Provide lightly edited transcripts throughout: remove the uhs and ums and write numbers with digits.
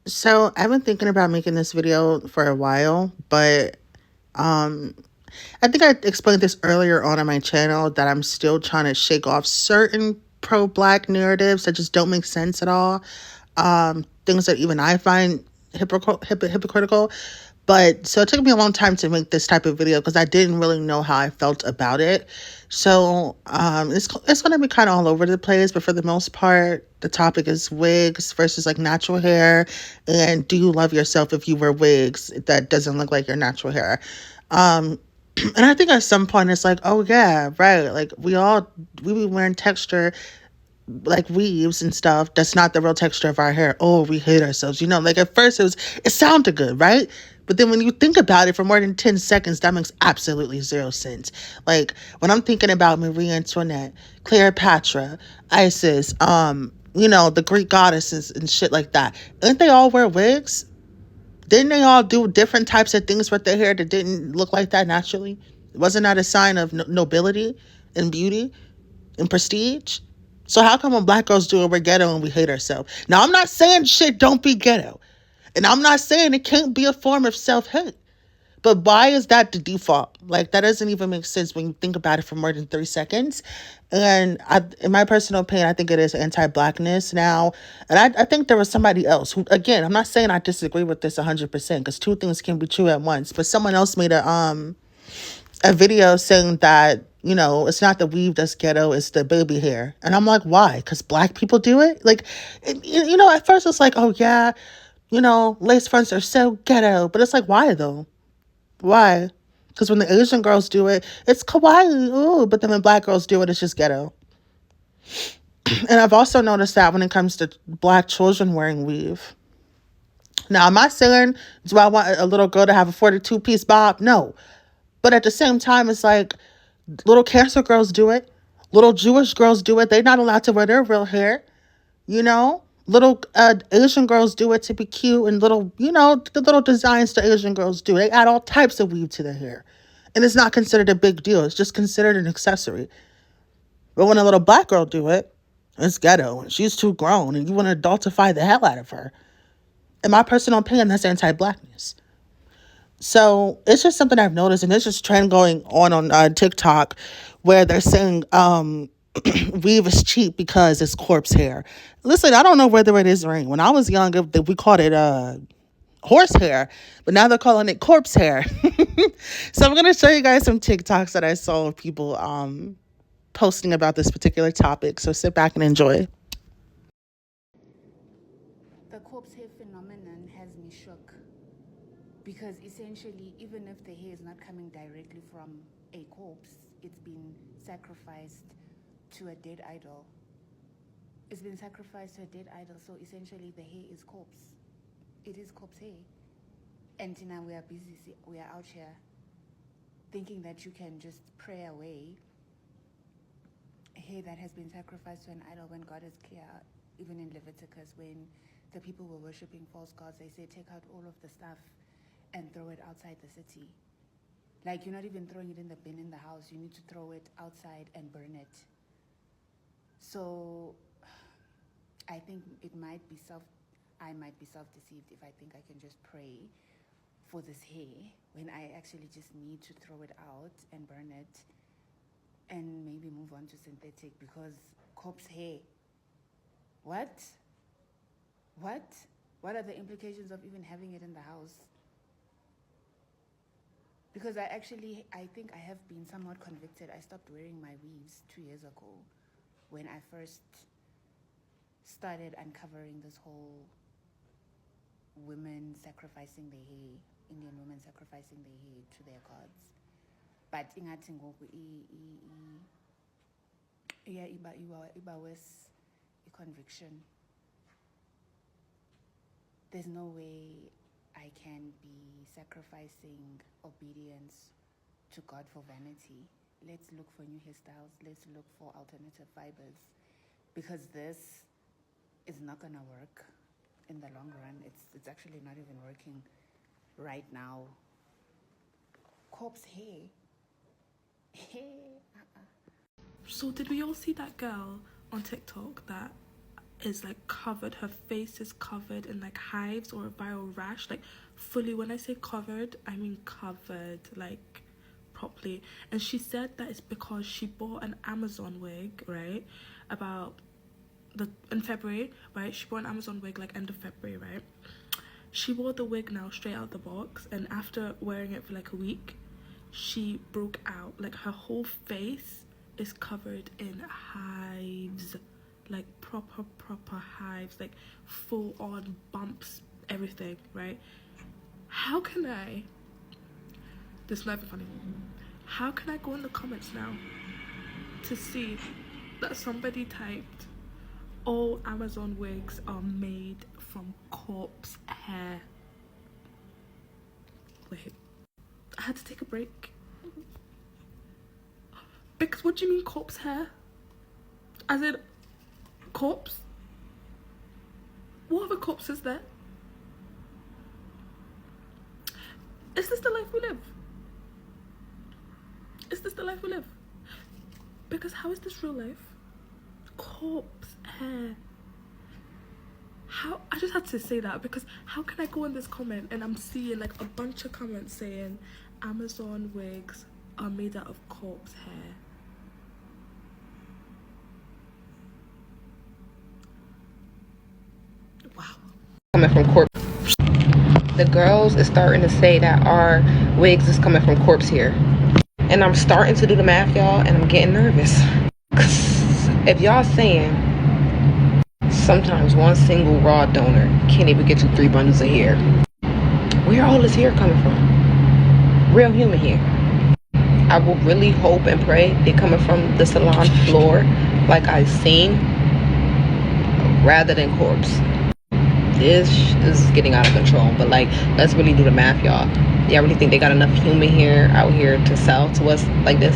So I've been thinking about making this video for a while, but um I think I explained this earlier on my channel that I'm still trying to shake off certain pro-black narratives that just don't make sense at all. Things that even I find hypocritical. But so it took me a long time to make this type of video because I didn't really know how I felt about it. So it's gonna be kind of all over the place, but for the most part, the topic is wigs versus like natural hair, and do you love yourself if you wear wigs that doesn't look like your natural hair? Um, and I think at some point it's like, oh yeah, right. Like we be wearing texture like weaves and stuff. That's not the real texture of our hair. Oh, we hate ourselves. Like at first it sounded good, right? But then when you think about it for more than 10 seconds, that makes absolutely zero sense. Like when I'm thinking about Marie Antoinette, Cleopatra, Isis, the Greek goddesses and shit like that. Didn't they all wear wigs? Didn't they all do different types of things with their hair that didn't look like that naturally? Wasn't that a sign of nobility and beauty and prestige? So how come when black girls do it, we're ghetto and we hate ourselves? Now, I'm not saying shit don't be ghetto. And I'm not saying it can't be a form of self-hate. But why is that the default? Like, that doesn't even make sense when you think about it for more than 3 seconds. And in my personal opinion, I think it is anti-blackness now. And I think there was somebody else who, again, I'm not saying I disagree with this 100% because two things can be true at once. But someone else made a video saying that, it's not the weave that's ghetto, it's the baby hair. And I'm like, why? Because black people do it? Like, at first it's like, oh, yeah, lace fronts are so ghetto. But it's like, why though? Why? Because when the Asian girls do it, it's kawaii. Ooh, but then when black girls do it, it's just ghetto. And I've also noticed that when it comes to black children wearing weave. Now, am I saying, do I want a little girl to have a 42-piece bob? No. But at the same time, it's like little cancer girls do it. Little Jewish girls do it. They're not allowed to wear their real hair. You know? Little Asian girls do it to be cute, and the little designs the Asian girls do. They add all types of weave to their hair. And it's not considered a big deal. It's just considered an accessory. But when a little black girl do it, it's ghetto. And she's too grown, and you want to adultify the hell out of her. In my personal opinion, that's anti-blackness. So it's just something I've noticed, and there's this trend going on TikTok where they're saying weave is cheap because it's corpse hair. Listen, I don't know whether it is or ain't. When I was young, we called it horse hair, but now they're calling it corpse hair. So I'm gonna show you guys some TikToks that I saw of people posting about this particular topic. So sit back and enjoy. The corpse hair phenomenon has me shook because essentially, even if the hair is not coming directly from a corpse, it's been sacrificed to a dead idol. It's been sacrificed to a dead idol, so essentially, the hair is corpse. It is corpse hair. And now we are busy, we are out here thinking that you can just pray away hair that has been sacrificed to an idol when God is clear. Even in Leviticus, when the people were worshipping false gods, they said, take out all of the stuff and throw it outside the city. Like, you're not even throwing it in the bin in the house. You need to throw it outside and burn it. So I think I might be self-deceived if I think I can just pray for this hair when I actually just need to throw it out and burn it and maybe move on to synthetic, because corpse hair, what? What are the implications of even having it in the house? Because I think I have been somewhat convicted. I stopped wearing my weaves 2 years ago when I first started uncovering this whole women sacrificing their hair, Indian women sacrificing their hair to their gods. But ingathi ngoku iba worse conviction. There's no way I can be sacrificing obedience to God for vanity. Let's look for new hairstyles. Let's look for alternative fibers, because this is not gonna work in the long run. It's actually not even working right now. Corpse hair. Hair. So did we all see that girl on TikTok that is like covered. Her face is covered in like hives or a viral rash. Like fully, when I say covered, I mean covered, like properly. And she said that it's because she bought an Amazon wig, right? About the in February, right? She bought an Amazon wig like end of February, right? She wore the wig now straight out the box, and after wearing it for like a week, she broke out. Like her whole face is covered in hives, like proper hives, like full on bumps, everything, right? How can I? This might be funny. How can I go in the comments now to see that somebody typed, all Amazon wigs are made from corpse hair? Wait, I had to take a break. Because what do you mean corpse hair? As in corpse? What other corpse is there? Is this the life we live? Is this the life we live? Because how is this real life? Corpse hair. How? I just had to say that because how can I go in this comment and I'm seeing like a bunch of comments saying Amazon wigs are made out of corpse hair? Wow. Coming from corpse. The girls is starting to say that our wigs is coming from corpse hair. And I'm starting to do the math, y'all, and I'm getting nervous. Cause if y'all saying sometimes one single raw donor can't even get you 3 bundles of hair, where all this hair coming from? Real human hair. I will really hope and pray they coming from the salon floor like I've seen, rather than corpse. This is getting out of control, but like, let's really do the math, y'all. Y'all really think they got enough human hair out here to sell to us like this?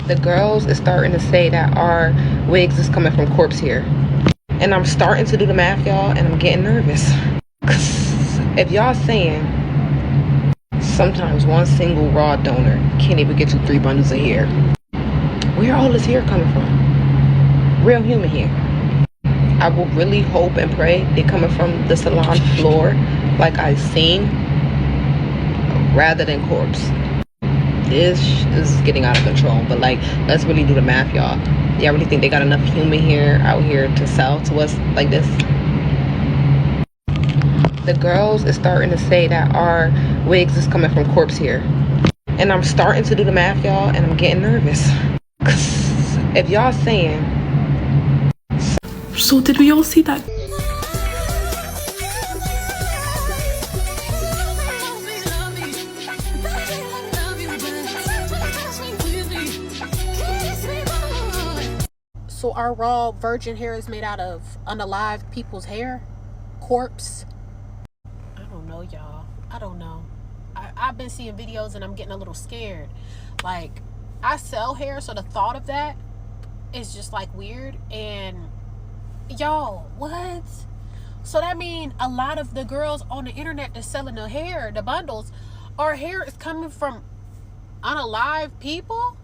The girls is starting to say that our wigs is coming from corpse hair. And I'm starting to do the math, y'all, and I'm getting nervous. Cause if y'all saying sometimes one single raw donor can't even get you 3 bundles of hair, where all this hair coming from? Real human hair. I will really hope and pray they coming from the salon floor like I've seen, rather than corpse. This is getting out of control, but like, let's really do the math, y'all. Y'all really think they got enough human hair out here to sell to us like this? The girls is starting to say that our wigs is coming from corpse hair. And I'm starting to do the math, y'all, and I'm getting nervous. Cause if y'all saying... So did we all see that? So our raw virgin hair is made out of unalive people's hair? Corpse? I don't know, y'all. I don't know. I've been seeing videos and I'm getting a little scared. Like, I sell hair, so the thought of that is just like weird. And y'all, what? So that means a lot of the girls on the internet that's selling the hair, the bundles, our hair is coming from unalive people?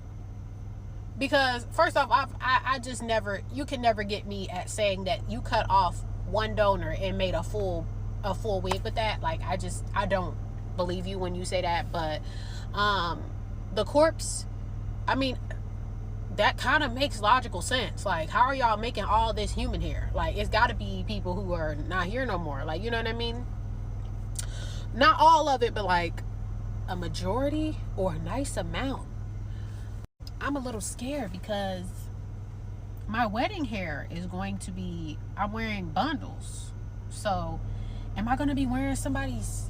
Because first off, I just never, you can never get me at saying that you cut off one donor and made a full wig with that. Like, I don't believe you when you say that. But the corpse, I mean, that kind of makes logical sense. Like, how are y'all making all this human hair? Like, it's got to be people who are not here no more. Like, you know what I mean? Not all of it, but like a majority or a nice amount. I'm a little scared because my wedding hair is going to be, I'm wearing bundles. So am I going to be wearing somebody's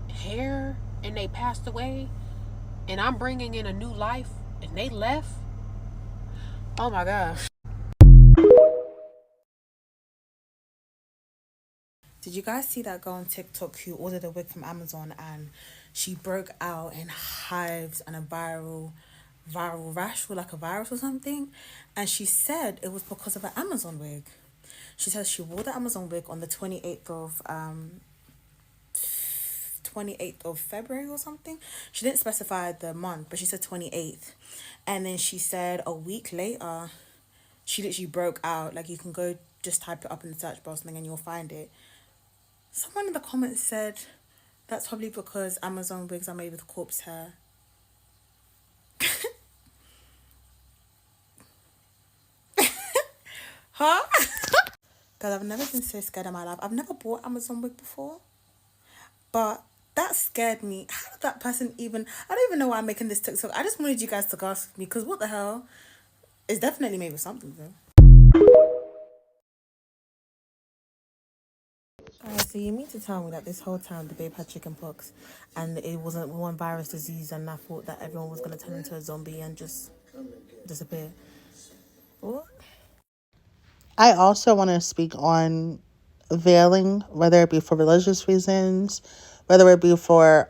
hair and they passed away and I'm bringing in a new life and they left? Oh my gosh. Did you guys see that girl on TikTok who ordered a wig from Amazon and she broke out in hives and a viral rash or like a virus or something? And she said it was because of an Amazon wig. She says she wore the Amazon wig on the 28th of February or something. She didn't specify the month, but she said 28th. And then she said a week later she literally broke out. Like, you can go just type it up in the search bar or something and you'll find it. Someone in the comments said that's probably because Amazon wigs are made with corpse hair. Huh? Guys, I've never been so scared in my life. I've never bought Amazon wig before, but that scared me. How did that person even... I don't even know why I'm making this TikTok. I just wanted you guys to gasp with me, because what the hell? It's definitely made with something, though. Alright, so you mean to tell me that this whole time the babe had chickenpox and it wasn't one virus disease, and I thought that everyone was going to turn into a zombie and just disappear? What? I also want to speak on veiling, whether it be for religious reasons, whether it be for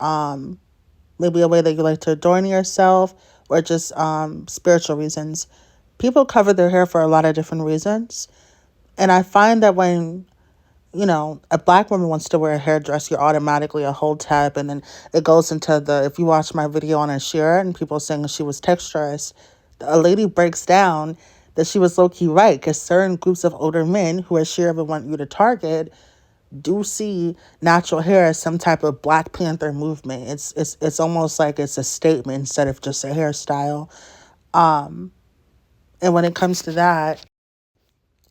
maybe a way that you like to adorn yourself, or just spiritual reasons. People cover their hair for a lot of different reasons. And I find that when, a black woman wants to wear a hairdress, you're automatically a whole tab. And then it goes into if you watch my video on Ashira and people saying she was texturous, a lady breaks down that she was low-key right, because certain groups of older men who Ashira would want you to target do see natural hair as some type of Black Panther movement. It's almost like it's a statement instead of just a hairstyle. And when it comes to that,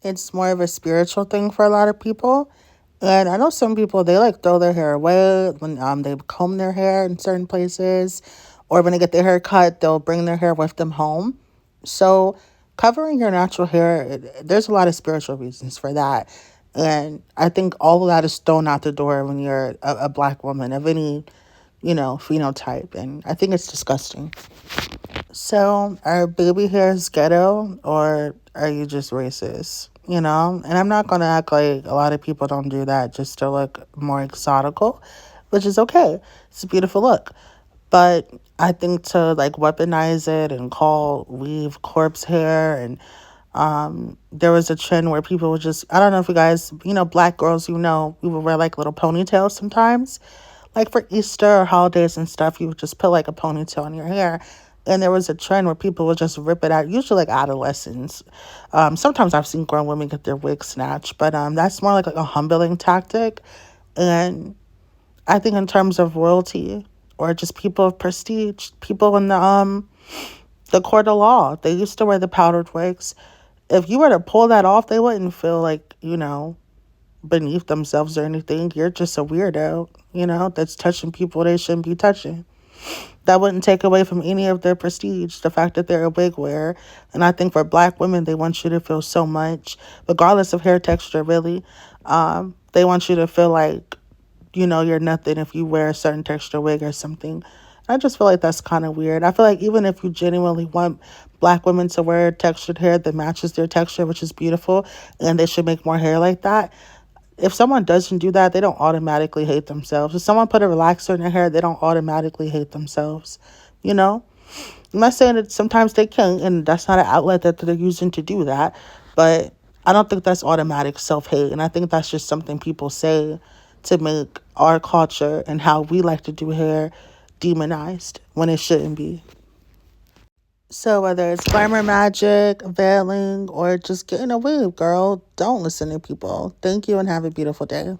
it's more of a spiritual thing for a lot of people. And I know some people, they like throw their hair away when they comb their hair in certain places, or when they get their hair cut, they'll bring their hair with them home. So covering your natural hair, there's a lot of spiritual reasons for that. And I think all of that is thrown out the door when you're a black woman of any, phenotype. And I think it's disgusting. So are baby hairs ghetto, or are you just racist? And I'm not going to act like a lot of people don't do that just to look more exotical, which is okay. It's a beautiful look. But I think to like weaponize it and call weave corpse hair, and there was a trend where people would just, I don't know if you guys, black girls, we would wear like little ponytails sometimes. Like for Easter or holidays and stuff, you would just put like a ponytail on your hair. And there was a trend where people would just rip it out, usually like adolescents. Sometimes I've seen grown women get their wigs snatched, but that's more like a humbling tactic. And I think in terms of royalty or just people of prestige, people in the court of law, they used to wear the powdered wigs. If you were to pull that off, they wouldn't feel like, beneath themselves or anything. You're just a weirdo, that's touching people they shouldn't be touching. That wouldn't take away from any of their prestige, the fact that they're a wig wearer. And I think for black women, they want you to feel so much, regardless of hair texture, really. They want you to feel like, you're nothing if you wear a certain texture wig or something. I just feel like that's kind of weird. I feel like even if you genuinely want black women to wear textured hair that matches their texture, which is beautiful, and they should make more hair like that, if someone doesn't do that, they don't automatically hate themselves. If someone put a relaxer in their hair, they don't automatically hate themselves. I'm not saying that sometimes they can, and that's not an outlet that they're using to do that, but I don't think that's automatic self-hate. And I think that's just something people say to make our culture and how we like to do hair demonized when it shouldn't be. So whether it's glamour magic, veiling, or just getting a wig, girl, don't listen to people. Thank you and have a beautiful day.